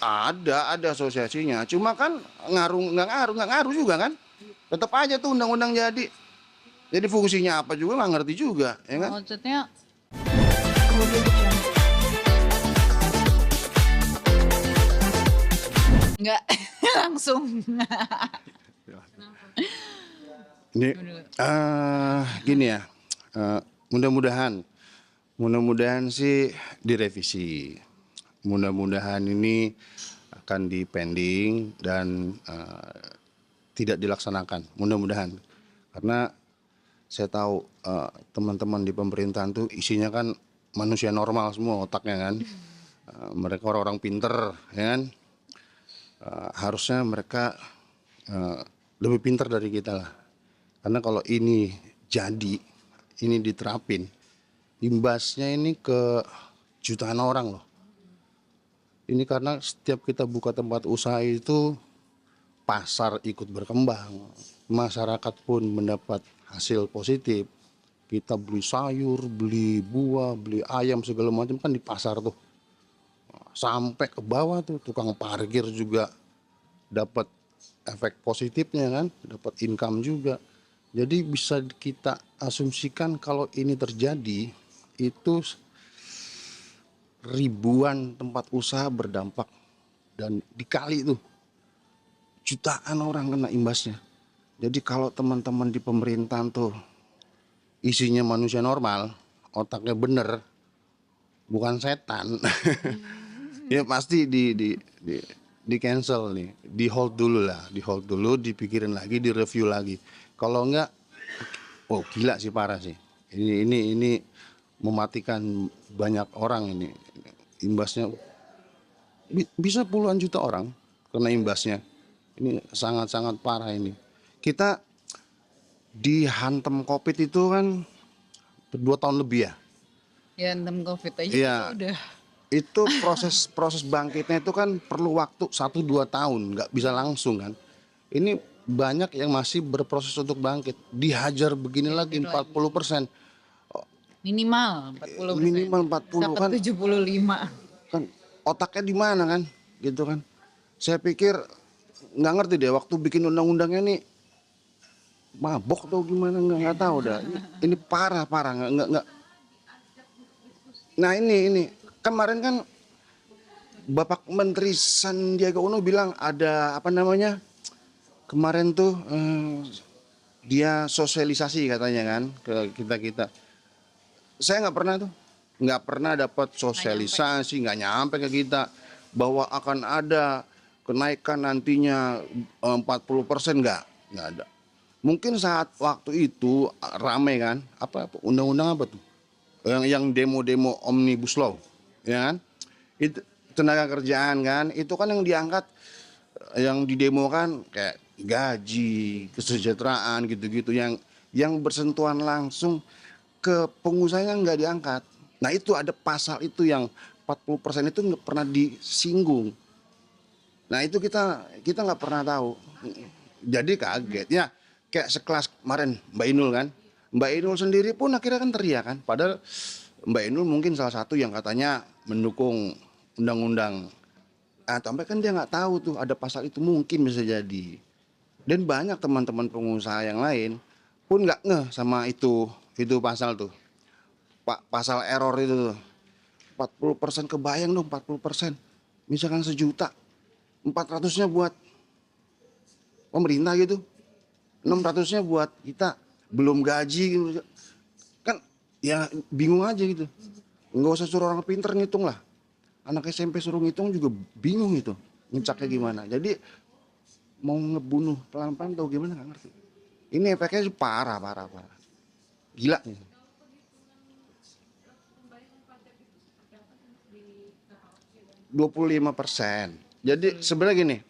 Ada asosiasinya. Cuma kan nggak ngaruh juga kan. Tetap aja tuh undang-undang jadi. Jadi fungsinya apa juga nggak ngerti juga, ya kan? Maksudnya nggak langsung. Ini gini ya. eh, mudah-mudahan sih direvisi. Mudah-mudahan ini akan dipending dan tidak dilaksanakan. Mudah-mudahan. Karena saya tahu teman-teman di pemerintahan tuh isinya kan manusia normal semua otaknya kan. Mereka orang-orang pinter, ya kan. Harusnya mereka lebih pinter dari kita lah. Karena kalau ini jadi, ini diterapin, imbasnya ini ke jutaan orang loh. Ini karena setiap kita buka tempat usaha itu pasar ikut berkembang, masyarakat pun mendapat hasil positif. Kita beli sayur, beli buah, beli ayam segala macam kan di pasar tuh. Sampai ke bawah tuh tukang parkir juga dapat efek positifnya kan, dapat income juga. Jadi bisa kita asumsikan kalau ini terjadi itu ribuan tempat usaha berdampak dan dikali itu jutaan orang kena imbasnya. Jadi kalau teman-teman di pemerintahan tuh isinya manusia normal, otaknya bener, bukan setan, ya pasti di cancel nih, di hold dulu, dipikirin lagi, direview lagi. Kalau enggak, oh gila sih, parah sih. Ini mematikan banyak orang ini. Imbasnya bisa puluhan juta orang kena imbasnya. Ini sangat-sangat parah ini. Kita dihantam COVID itu kan 2 tahun lebih ya. Yantem COVID aja Iya. kita udah. Itu proses bangkitnya itu kan perlu waktu 1-2 tahun, nggak bisa langsung kan. Ini banyak yang masih berproses untuk bangkit, dihajar begini lagi 40%. Minimal 40%. Minimal 40 kan. Sampai 75. Kan otaknya di mana kan, gitu kan. Saya pikir nggak ngerti deh waktu bikin undang-undangnya nih mabok atau gimana, nggak tahu dah. Ini parah nggak. Nah ini kemarin kan Bapak Menteri Sandiaga Uno bilang ada apa namanya, kemarin tuh dia sosialisasi katanya kan ke kita. Saya nggak pernah dapat sosialisasi, nggak nyampe ke kita bahwa akan ada kenaikan nantinya 40%, nggak ada. Mungkin saat waktu itu rame kan, apa undang-undang apa tuh? Yang demo-demo Omnibus Law, ya kan? Itu tenaga kerjaan kan, itu kan yang diangkat, yang didemokan kayak gaji, kesejahteraan gitu-gitu yang bersentuhan langsung ke pengusahanya nggak diangkat. Nah itu ada pasal itu yang 40% itu nggak pernah disinggung. Nah itu kita nggak pernah tahu. Jadi kaget ya, kayak sekelas kemarin Mbak Inul kan. Mbak Inul sendiri pun akhirnya kan teriak kan. Padahal Mbak Inul mungkin salah satu yang katanya mendukung undang-undang. Tapi kan dia nggak tahu tuh ada pasal itu mungkin bisa jadi. Dan banyak teman-teman pengusaha yang lain pun nggak ngeh sama itu pasal tuh. Pasal error itu tuh. 40% kebayang dong 40%. Misalkan sejuta, 400-nya buat pemerintah gitu. 600-nya buat kita, belum gaji gitu. Kan ya bingung aja gitu. Nggak usah suruh orang pinter ngitung lah. Anak SMP suruh ngitung juga bingung itu, ngecaknya gimana. Jadi mau ngebunuh pelan-pelan atau gimana nggak ngerti. Ini efeknya parah. Gila nih. %25. Jadi sebenarnya gini,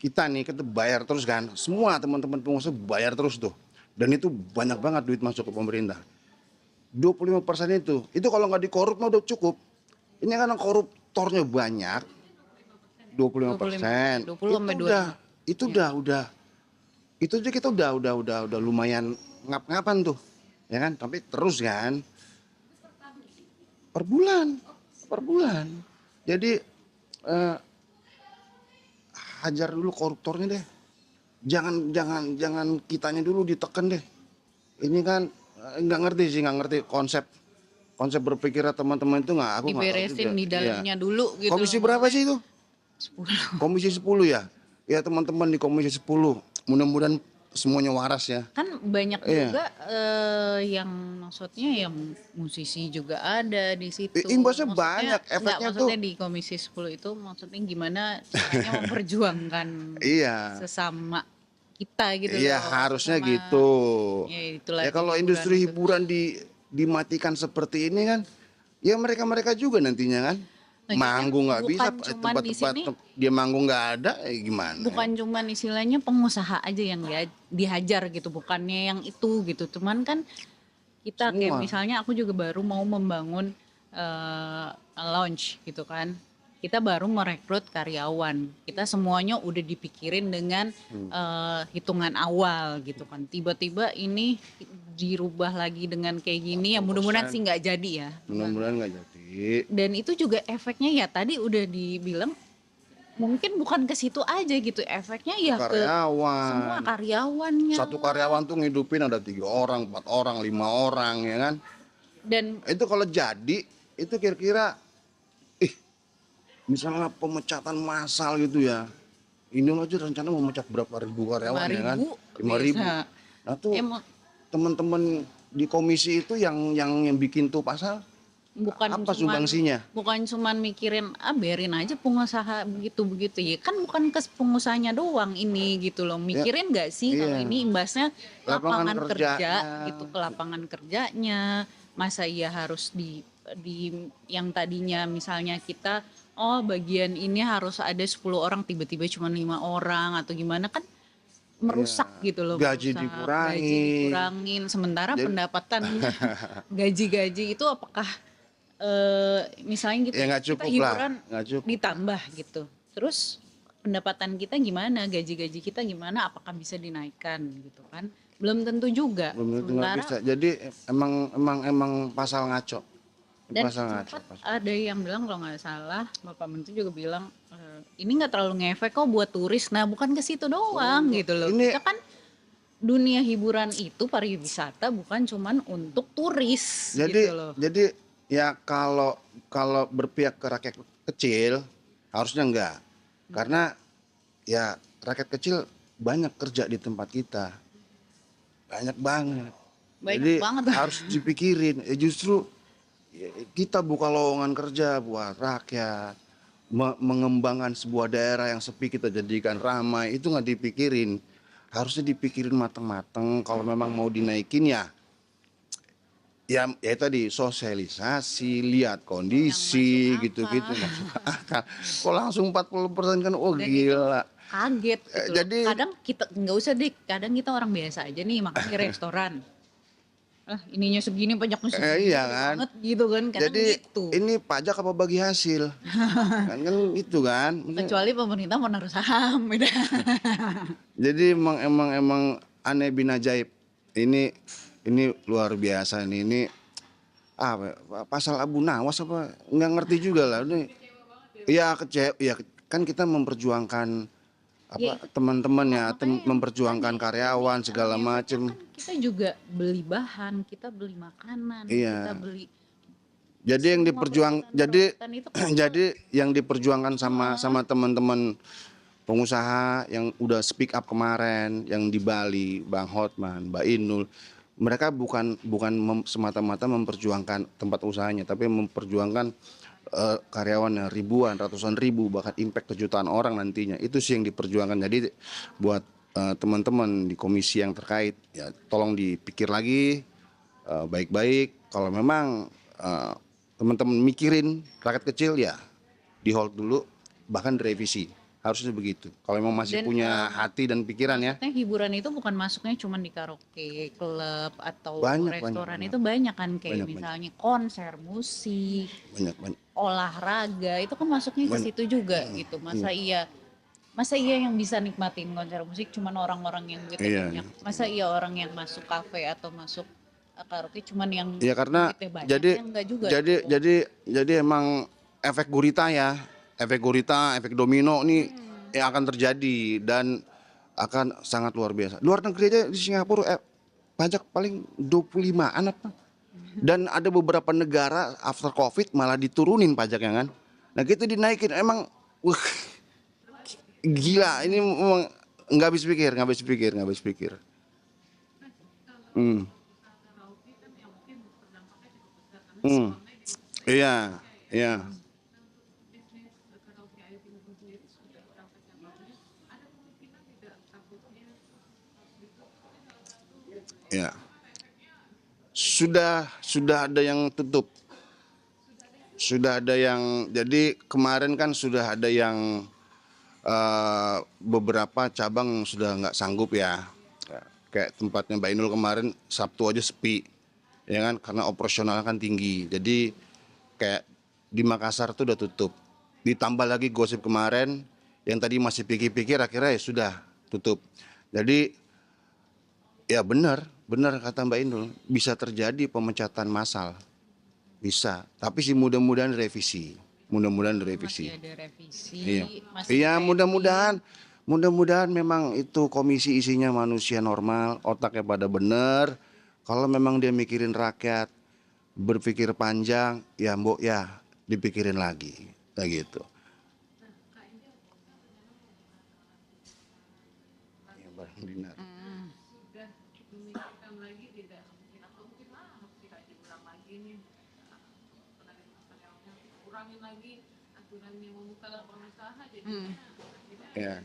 kita bayar terus kan, semua teman-teman pengusaha bayar terus tuh, dan itu banyak banget duit masuk ke pemerintah. 25% itu kalau nggak dikorup mah udah cukup. Ini kan koruptornya banyak. 25%. 20 itu udah. Itu aja kita udah lumayan ngap-ngapan tuh, ya kan? Tapi terus kan, per bulan. Jadi hajar dulu koruptornya deh. Jangan kitanya dulu ditekan deh. Ini kan nggak ngerti konsep berpikirnya teman-teman itu nggak, aku nggak tahu juga. Diberesin di Iya. dalamnya dulu gitu Komisi loh. berapa sih itu? 10. Komisi 10 ya? Ya teman-teman di Komisi 10. Mudah-mudahan semuanya waras ya. Kan banyak Iya. juga yang maksudnya yang musisi juga ada di situ. Imbasnya Maksudnya banyak, enggak, efeknya maksudnya tuh. di Komisi 10 itu maksudnya gimana caranya memperjuangkan Iya. sesama kita gitu Iya, loh. harusnya Sesama, gitu. ya itulah Ya di kalau hiburan industri itu. hiburan dimatikan seperti ini kan, ya mereka juga nantinya kan Lagi kan manggung nggak bisa, bukan cuman di tempat-tempat sini, dia manggung nggak ada, gimana? bukan cuman istilahnya pengusaha aja yang dihajar gitu, bukannya yang itu gitu. Cuman kan kita kayak Semua. misalnya aku juga baru mau membangun launch gitu kan. Kita baru merekrut karyawan. Kita semuanya udah dipikirin dengan hitungan awal gitu kan. Tiba-tiba ini dirubah lagi dengan kayak gini, ya mudah-mudahan sih nggak jadi ya. Mudah-mudahan nggak jadi. Dan itu juga efeknya ya tadi udah dibilang mungkin bukan ke situ aja gitu, efeknya ya ke semua Karyawan. karyawannya. Satu karyawan tuh ngidupin ada 3 orang, 4 orang, 5 orang ya kan. Dan Itu kalau jadi, itu kira-kira, misalnya pemecatan massal gitu ya. Ini aja rencana mau mecat berapa ribu karyawan ya kan? 5.000. bisa. Nah tuh Emang teman-teman di komisi itu yang bikin tuh pasal bukan apa cuman sumbangsinya? bukan cuman mikirin biarin aja pengusaha begitu ya kan, bukan ke pengusahanya doang ini gitu loh, mikirin nggak sih kalau Iya. ini imbasnya Lapangan lapangan kerja kerjanya. gitu, ke lapangan kerjanya. Masa iya harus di yang tadinya misalnya kita bagian ini harus ada 10 orang tiba-tiba cuma 5 orang atau gimana, kan merusak gitu loh, Gaji merusak. dikurangin. Gaji dikurangin, sementara pendapatan gaji-gaji itu apakah misalnya gitu Ya nggak kita cukup lah, hiburan nggak cukup. ditambah gitu, terus pendapatan kita gimana, gaji-gaji kita gimana, apakah bisa dinaikkan gitu kan, belum tentu juga. Belum tentu nggak Sementara bisa. Jadi emang pasal ngaco. dan Pasal ngaco. sempat ada yang bilang kalau nggak salah Bapak Menteri juga bilang ini nggak terlalu ngefek kok buat turis. Nah bukan ke situ doang gitu loh. Ini- Kita kan dunia hiburan itu pariwisata bukan cuman untuk turis Jadi gitu loh. jadi ya kalau berpihak ke rakyat kecil harusnya enggak. Karena ya rakyat kecil banyak kerja di tempat kita. Banyak banget. Banyak Jadi banget. harus dipikirin. Justru kita buka lowongan kerja buat rakyat. Mengembangkan sebuah daerah yang sepi kita jadikan ramai, itu nggak dipikirin. Harusnya dipikirin matang-matang. Kalau memang mau dinaikin ya tadi sosialisasi, lihat kondisi Yang masuk gitu-gitu, masuk akal. Kok langsung 40% kan, oh Dan itu gila. kaget gitu loh. Jadi- Kadang kita nggak usah deh, kadang kita orang biasa aja nih makan di restoran, ininya segini, pajaknya segini, Iya gede kan. banget gitu kan, kadang Jadi gitu. ini pajak apa bagi hasil? kan itu kan. Maksudnya, Kecuali pemerintah mau naruh saham beda. jadi emang aneh bin ajaib. Ini luar biasa nih. Ini pasal Abu Nawas apa? Nggak ngerti juga lah. Ini ya kan kita memperjuangkan Ya, teman-teman ya, makanya memperjuangkan karyawan segala macem. Kan kita juga beli bahan, kita beli makanan, Iya. kita beli Jadi yang semua perawatan itu kan jadi yang diperjuangkan sama teman-teman pengusaha yang udah speak up kemarin, yang di Bali, Bang Hotman, Mbak Inul, mereka bukan semata-mata memperjuangkan tempat usahanya, tapi memperjuangkan karyawan ribuan, ratusan ribu, bahkan impact ke jutaan orang nantinya. Itu sih yang diperjuangkan. Jadi buat teman-teman di komisi yang terkait, ya tolong dipikir lagi baik-baik. Kalau memang teman-teman mikirin rakyat kecil, ya di hold dulu, bahkan direvisi. Harusnya begitu. Kalau memang masih Dan, punya hati dan pikiran ya. maksudnya hiburan itu bukan masuknya cuma di karaoke, klub atau Banyak, restoran, banyak. itu banyak kan, kayak Banyak. misalnya konser musik, Banyak. olahraga, itu kan masuknya ke situ juga gitu. Masa iya yang bisa nikmatin konser musik cuman orang-orang yang duitnya Iya. banyak. Masa iya orang yang masuk kafe atau masuk karaoke cuman yang Ya karena duitnya banyak, jadi ya enggak juga. jadi emang efek gurita ya. Efek gurita, efek domino nih yang akan terjadi dan akan sangat luar biasa. Luar negeri aja di Singapura pajak paling 25-an apa. Dan ada beberapa negara after Covid malah diturunin pajaknya kan. Nah kita dinaikin emang wah gila ini memang nggak habis pikir, nggak habis pikir, nggak habis pikir. Hmm. Hmm. Iya, iya, iya. Sudah ada yang tutup. Sudah ada yang jadi kemarin kan sudah ada yang beberapa cabang sudah nggak sanggup ya. Kayak tempatnya Mbak Inul kemarin Sabtu aja sepi, ya kan karena operasional kan tinggi. Jadi kayak di Makassar tuh udah tutup. Ditambah lagi gosip kemarin yang tadi masih pikir-pikir akhirnya ya sudah tutup. Jadi ya benar, benar kata Mbak Inul bisa terjadi pemecatan massal. Bisa, tapi sih mudah-mudahan direvisi. Mudah-mudahan direvisi. Masih ada revisi, Iya. masih Iya, ready. mudah-mudahan memang itu komisi isinya manusia normal, otaknya pada bener. Kalau memang dia mikirin rakyat, berpikir panjang, ya mbok ya dipikirin lagi. Kayak gitu. Ya, Bang Dinar. Ya,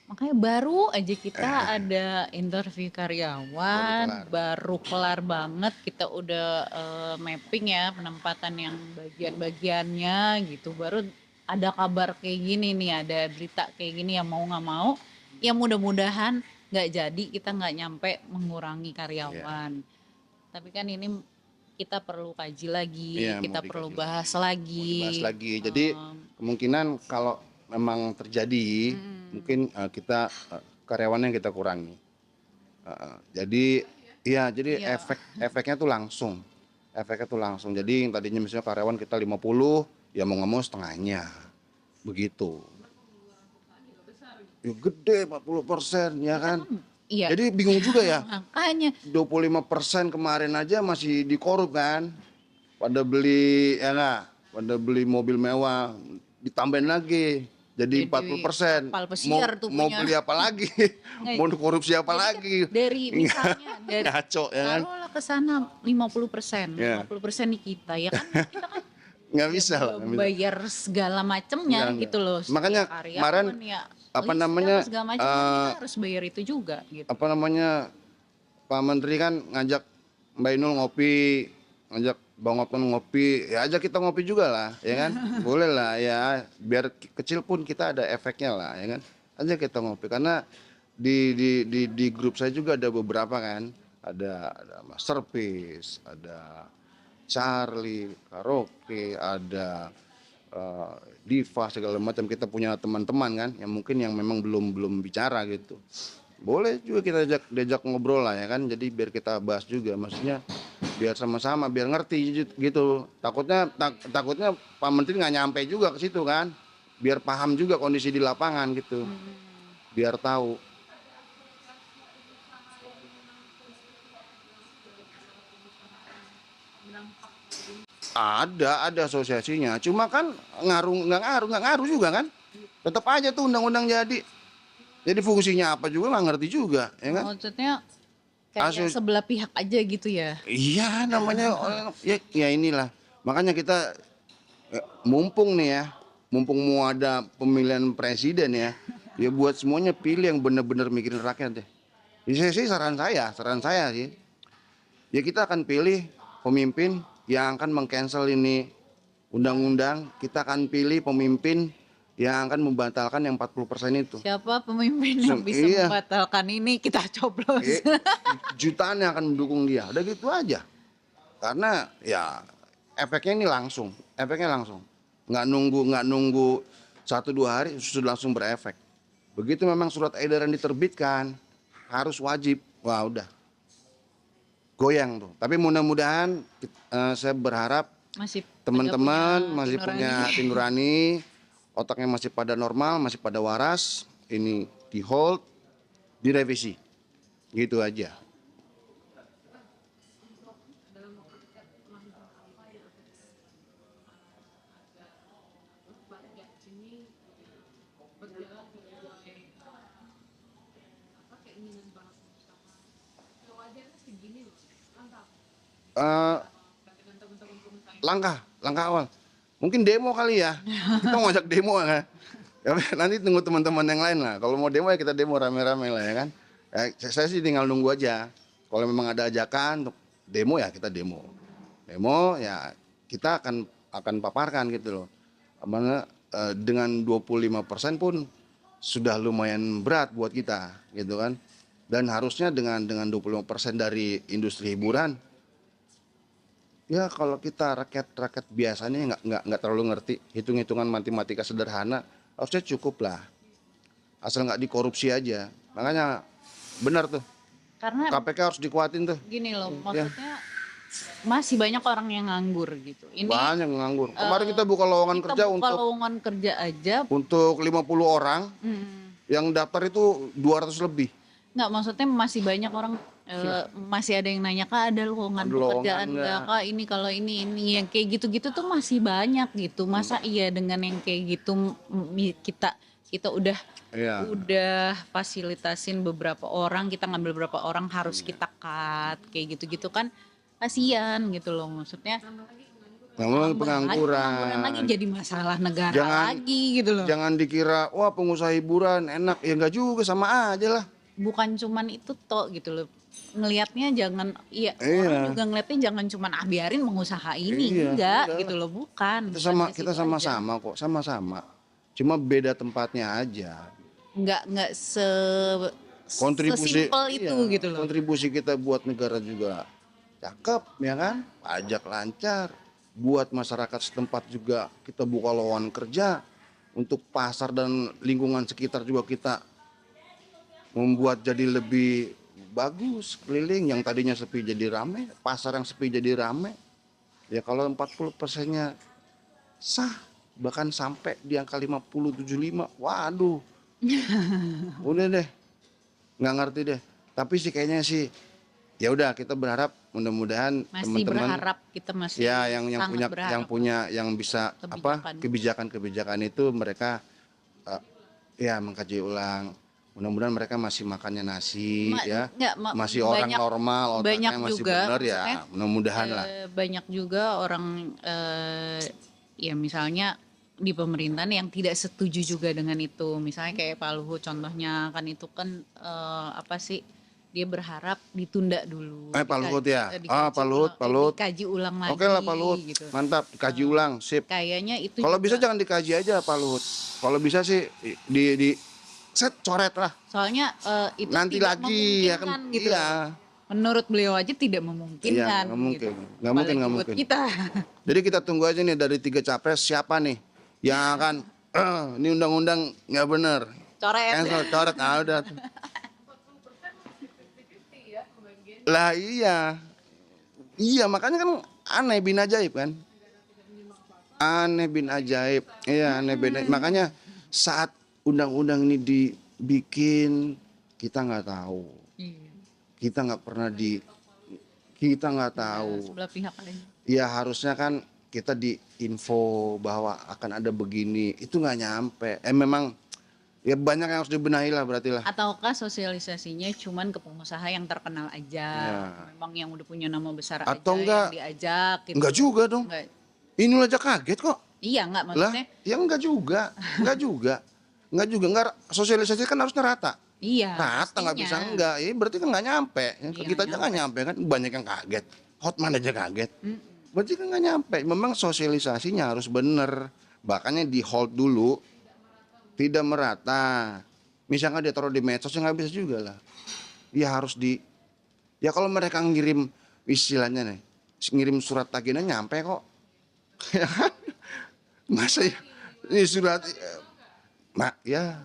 Makanya baru aja kita ada interview karyawan, kelar. baru kelar banget kita udah mapping ya penempatan yang bagian-bagiannya gitu. Baru ada kabar kayak gini nih, ada berita kayak gini yang mau nggak mau, ya mudah-mudahan nggak jadi kita nggak nyampe mengurangi karyawan. Tapi kan ini kita perlu kaji lagi, Iya, mau kita perlu dikaji bahas mau lagi. dibahas lagi. Jadi kemungkinan kalau memang terjadi, mungkin kita karyawannya kita kurangi. Jadi ya jadi Iya. efeknya tuh langsung. Efeknya tuh langsung. Jadi yang tadinya misalnya karyawan kita 50, ya mau nggak mau setengahnya. Begitu. Ya gede 40% ya kan. Iya, Jadi bingung juga ya. makanya 25% kemarin aja masih dikorup kan. Pada beli ya nggak, pada beli mobil mewah, ditambahin lagi jadi jadi 40%. kapal Mau pesiar tuh mau punya. beli apa lagi? Nggak, Mau korupsi apa jadi kan lagi? dari misalnya dari Ngaco ya kan? taruhlah ke sana 50%, Ya, 50% di kita ya kan kita kan nggak ya bisa lah, belum nggak bisa. bayar segala macemnya Nggak. gitu loh. Makanya Ya kemarin karyawan ya apa listrik namanya apa segala macam kan kita harus bayar itu juga gitu. apa namanya Pak Menteri kan ngajak Mbak Inul ngopi, ngajak Bang Otman ngopi, ya ajak kita ngopi juga lah, ya kan? Boleh lah ya, biar kecil pun kita ada efeknya lah, ya kan? Ajak kita ngopi karena di grup saya juga ada beberapa kan, ada Masterpiece, ada Charlie, Karaoke, ada Diva segala macam. Kita punya teman-teman kan, yang mungkin yang memang belum bicara gitu. Boleh juga kita diajak ngobrol lah ya kan. Jadi biar kita bahas juga, maksudnya biar sama-sama biar ngerti gitu. Takutnya Pak Menteri nggak nyampe juga ke situ kan. Biar paham juga kondisi di lapangan gitu. Biar tahu. Ada asosiasinya. Cuma kan nggak ngaruh juga kan. Tetap aja tuh undang-undang jadi. Jadi fungsinya apa juga nggak ngerti juga, ya kan? Maksudnya kayak Asos- sebelah pihak aja gitu ya. Iya namanya ya inilah. Makanya kita mumpung nih ya, mumpung mau ada pemilihan presiden ya, ya buat semuanya pilih yang benar-benar mikirin rakyat deh. Ini sih saran saya sih. Ya kita akan pilih pemimpin yang akan mengcancel ini undang-undang, kita akan pilih pemimpin yang akan membatalkan yang 40% itu. Siapa pemimpin yang bisa Iya. membatalkan ini kita coblos. Jutaan yang akan mendukung dia. Udah gitu aja. Karena ya efeknya ini langsung, efeknya langsung. Nggak nunggu 1-2 hari sudah langsung berefek. Begitu memang surat edaran diterbitkan harus wajib. Wah udah goyang tuh. Tapi mudah-mudahan saya berharap Masih teman-teman pada masih hati punya nurani. hati nurani otaknya masih pada normal, masih pada waras, ini di hold, direvisi, gitu aja. Eh, langkah awal, mungkin demo kali ya, kita mau ajak demo ya. Ya, nanti tunggu teman-teman yang lain lah. Kalau mau demo ya kita demo rame-rame lah ya kan. Saya sih tinggal nunggu aja. Kalau memang ada ajakan untuk demo ya kita demo. Demo ya kita akan paparkan gitu loh. Mana dengan 25% pun sudah lumayan berat buat kita gitu kan. Dan harusnya dengan 25% dari industri hiburan, ya kalau kita rakyat biasanya nggak terlalu ngerti hitung-hitungan matematika sederhana, harusnya cukup lah. Asal nggak dikorupsi aja. Makanya benar tuh. Karena KPK harus dikuatin tuh. gini loh, Ya, maksudnya masih banyak orang yang nganggur gitu. Ini banyak nganggur. Kemarin kita buka lowongan kita kerja buka lowongan kerja aja, untuk 50 orang, yang daftar itu 200 lebih. nggak, maksudnya masih banyak orang masih ada yang nanya, Kak ada lowongan Ada lowongan pekerjaan nggak, nggak? Kak ini kalau ini yang kayak gitu-gitu tuh masih banyak gitu. Masa iya dengan yang kayak gitu kita udah Iya. fasilitasin beberapa orang, kita ngambil beberapa orang harus kita cut kayak gitu-gitu kan, kasihan gitu loh, maksudnya Namun pengangguran lagi pengangguran. jadi masalah negara Jangan lagi gitu loh. jangan dikira wah pengusaha hiburan enak, ya enggak juga, sama aja lah. Bukan cuman itu toh gitu loh, ngelihatnya jangan, iya Iya. orang juga ngelihatnya jangan cuman biarin pengusaha ini, Iya, enggak enggak. gitu loh, bukan Kita sama-sama kok, sama-sama. Cuma beda tempatnya aja. nggak Kontribusi sesimpel itu iya, gitu loh. kontribusi kita buat negara juga cakep ya kan, pajak lancar, buat masyarakat setempat juga kita buka lowongan kerja, untuk pasar dan lingkungan sekitar juga kita membuat jadi lebih bagus, keliling yang tadinya sepi jadi rame, pasar yang sepi jadi rame. Ya kalau 40%-nya sah, bahkan sampai di angka 50 75, waduh, udah deh, nggak ngerti deh. Tapi sih kayaknya sih ya udah, kita berharap mudah-mudahan Masih teman-teman berharap, kita masih ya yang sangat berharap yang bisa kebijakan. kebijakan itu mereka ya mengkaji ulang. Mudah-mudahan mereka masih makannya nasi ya, Nggak, masih orang banyak normal, otaknya banyak masih juga, benar ya, maksudnya, mudah-mudahan lah. banyak juga orang ya misalnya di pemerintahan yang tidak setuju juga dengan itu, misalnya kayak Pak Luhut contohnya kan, itu kan apa sih, dia berharap ditunda dulu. Pak Luhut ya. Dikaji Pak Luhut, ulang, Pak Luhut. dikaji ulang lagi. Oke lah Pak Luhut, Gitu. mantap, dikaji ulang, sip. Kayaknya itu Kalau juga, bisa jangan dikaji aja Pak Luhut. Kalau bisa sih di set coret lah. soalnya itu Nanti tidak lagi ya kan, memungkinkan gitu. iya. Menurut beliau aja tidak memungkinkan. Iya, nggak mungkin. Gitu. Nggak mungkin, Apalagi nggak buat mungkin. kita. Jadi kita tunggu aja nih dari 3 capres siapa nih yang akan ini undang-undang nggak bener, Coret. cancel, coret, udah. Lah iya makanya kan aneh bin ajaib kan, aneh bin ajaib, iya aneh bin ajaib. Makanya saat undang-undang ini dibikin kita nggak tahu, Iya. kita nggak tahu. Sebelah pihak aja. Ya harusnya kan kita diinfo bahwa akan ada begini, itu nggak nyampe. Memang ya banyak yang harus dibenahi lah berarti lah. Ataukah sosialisasinya cuman ke pengusaha yang terkenal aja, Ya. memang yang udah punya nama besar Atau aja enggak, yang diajak gitu. Enggak juga dong. Enggak. Ini aja kaget kok. Iya enggak, Lah, maksudnya ya enggak juga. Enggak sosialisasi kan harusnya rata. iya. Rata nggak bisa pastinya. enggak. Ya berarti kan nggak nyampe. Iya, Kita aja nggak nyampe kan, banyak yang kaget. Hotman aja kaget. Berarti kan nggak nyampe. Memang sosialisasinya harus bener. Makanya di hold dulu, tidak merata. Misalnya dia taruh di medsos ya nggak bisa juga lah. Ya harus ya kalau mereka ngirim istilahnya nih, ngirim surat tagihnya nyampe kok. Ya kan? Masa ya ini surat ya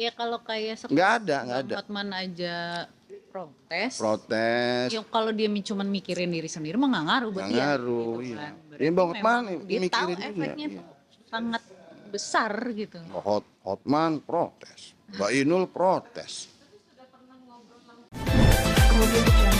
Ya kalau kayak nggak ada. Bang Hotman aja protes. Protes, Ya kalau dia cuma mikirin diri sendiri mah nggak ngaruh buat nggak dia. ngaruh. Gitu Iya. kan. Ini Bang Berarti Hotman memang dia tahu mikirin juga. efeknya Iya. tuh sangat besar gitu. Hotman protes, Mbak Inul protes. Kemudian untuk yang